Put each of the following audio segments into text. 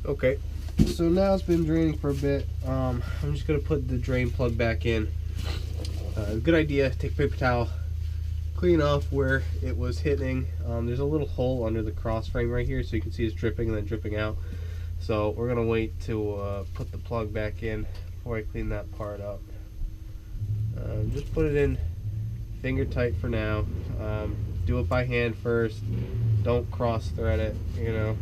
Okay, so now it's been draining for a bit. I'm just gonna put the drain plug back in. Good idea, take a paper towel, clean off where it was hitting. There's a little hole under the cross frame right here, so you can see it's dripping and then dripping out. So we're gonna wait to put the plug back in before I clean that part up. Just put it in finger tight for now. Do it by hand first. Don't cross thread it, you know.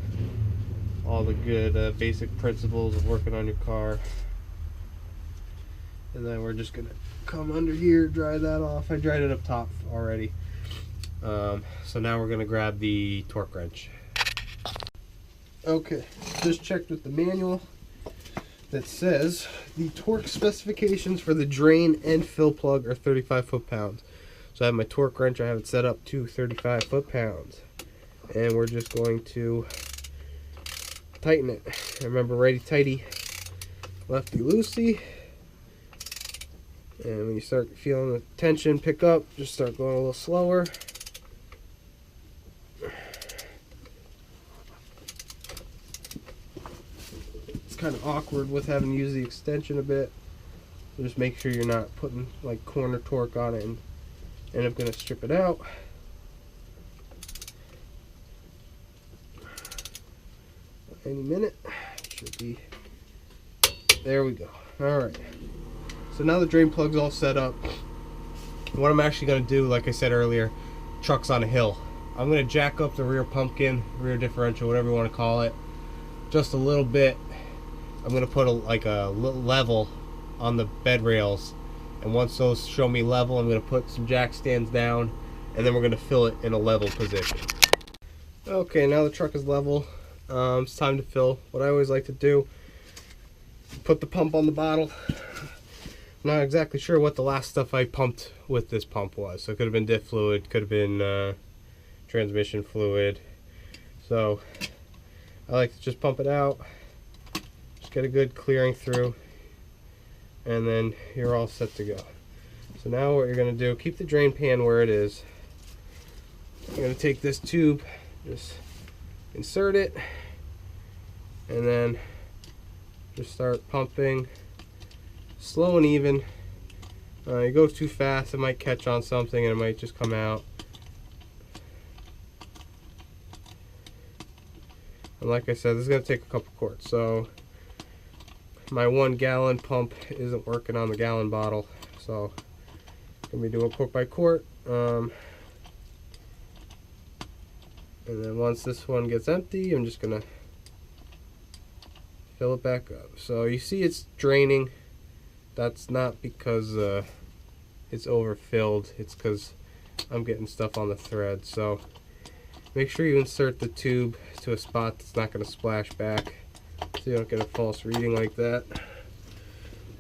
All the good basic principles of working on your car. And then we're just gonna come under here, dry that off. I dried it up top already. So now we're gonna grab the torque wrench. Okay, just checked with the manual that says the torque specifications for the drain and fill plug are 35 foot-pounds. So I have my torque wrench, I have it set up to 35 foot-pounds. And we're just going to tighten it. Remember, righty tighty, lefty loosey. And when you start feeling the tension pick up, just start going a little slower. It's kind of awkward with having to use the extension a bit. So just make sure you're not putting like corner torque on it and end up going to strip it out. Any minute, should be. There we go. All right. So now the drain plug's all set up. What I'm actually going to do, like I said earlier, truck's on a hill. I'm going to jack up the rear pumpkin, rear differential, whatever you want to call it, just a little bit. I'm going to put a little level on the bed rails, and once those show me level, I'm going to put some jack stands down, and then we're going to fill it in a level position. Okay, now the truck is level. It's time to fill. What I always like to do, put the pump on the bottle. Not exactly sure what the last stuff I pumped with this pump was. So it could have been diff fluid, could have been transmission fluid. So I like to just pump it out, just get a good clearing through, and then you're all set to go. So now what you're going to do, keep the drain pan where it is. You're going to take this tube, just insert it, and then just start pumping slow and even. You go too fast, it might catch on something and it might just come out. And like I said, this is going to take a couple quarts. So my 1 gallon pump isn't working on the gallon bottle, so I'm going to be doing quart by quart. And then once this one gets empty, I'm just going to fill it back up. So you see it's draining. That's not because it's overfilled, it's because I'm getting stuff on the thread. So make sure you insert the tube to a spot that's not going to splash back, so you don't get a false reading like that.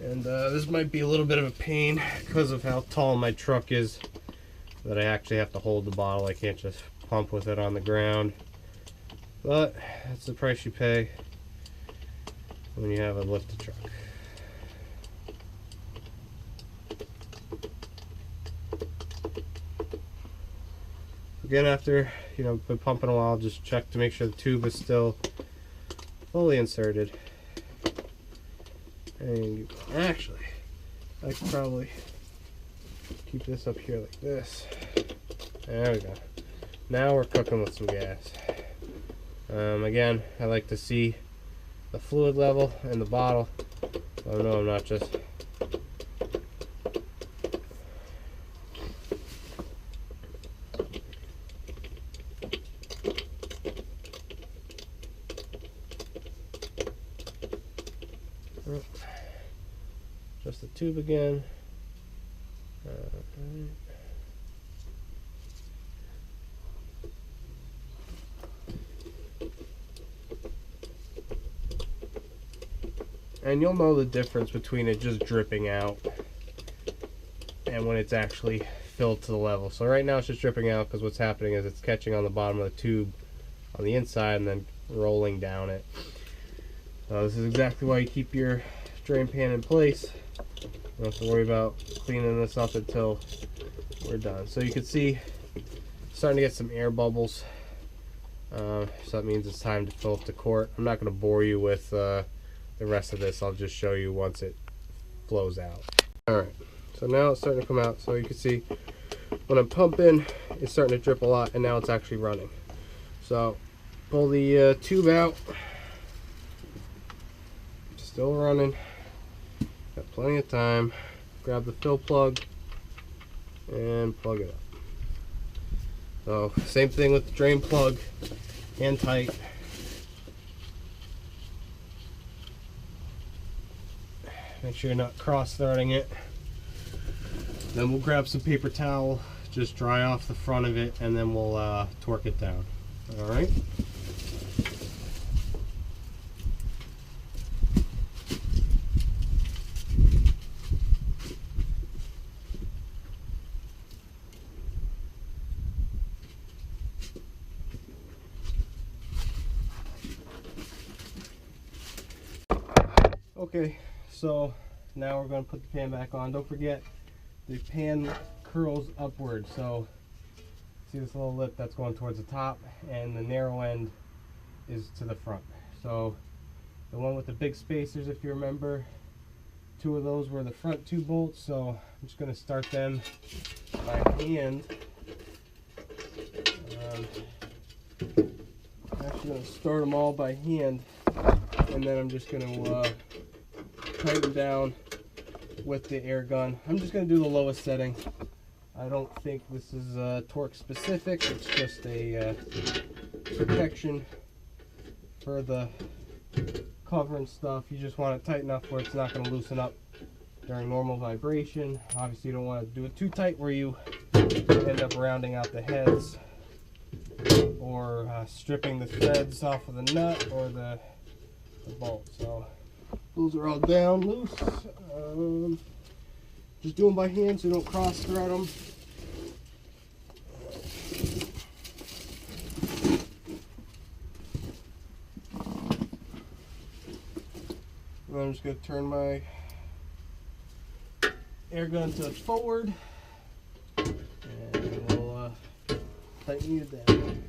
And this might be a little bit of a pain because of how tall my truck is, that I actually have to hold the bottle. I can't just pump with it on the ground. But that's the price you pay when you have a lifted truck. Again, after been pumping a while, just check to make sure the tube is still fully inserted. And actually, I could probably keep this up here like this. There we go. Now we're cooking with some gas. Again, I like to see the fluid level in the bottle, so I know I'm not just the tube again. And you'll know the difference between it just dripping out and when it's actually filled to the level. So right now it's just dripping out because what's happening is it's catching on the bottom of the tube on the inside and then rolling down it. So this is exactly why you keep your drain pan in place. You don't have to worry about cleaning this up until we're done. So you can see starting to get some air bubbles So that means it's time to fill up the quart. I'm not going to bore you with the rest of this. I'll just show you once it flows out. Alright, so now it's starting to come out. So you can see when I'm pumping, it's starting to drip a lot, and now it's actually running. So pull the tube out. Still running. Got plenty of time. Grab the fill plug and plug it up. So same thing with the drain plug, hand tight. Make sure you're not cross-threading it. Then we'll grab some paper towel, just dry off the front of it, and then we'll torque it down. All right. Okay, so now we're going to put the pan back on. Don't forget, the pan curls upward, so see this little lip that's going towards the top, and the narrow end is to the front. So the one with the big spacers, if you remember, 2 of those were the front 2 bolts, so I'm just going to start them by hand. I'm actually going to start them all by hand, and then I'm just going to tighten down with the air gun. I'm just going to do the lowest setting. I don't think this is torque specific. It's just a protection for the cover and stuff. You just want it tight enough where it's not going to loosen up during normal vibration. Obviously you don't want to do it too tight where you end up rounding out the heads or stripping the threads off of the nut or the bolt. So those are all down loose. Just do them by hand so you don't cross thread them. And I'm just going to turn my air gun to forward, and we'll tighten it down.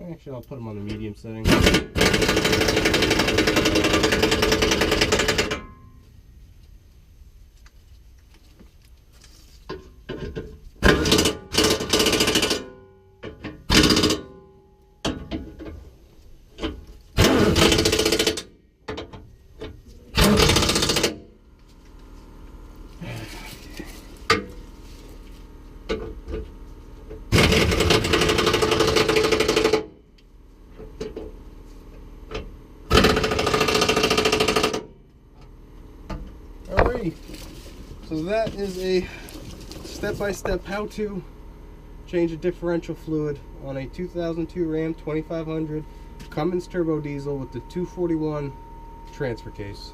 Actually, I'll put them on the medium setting. So that is a step-by-step how-to change a differential fluid on a 2002 Ram 2500 Cummins turbo diesel with the 241 transfer case.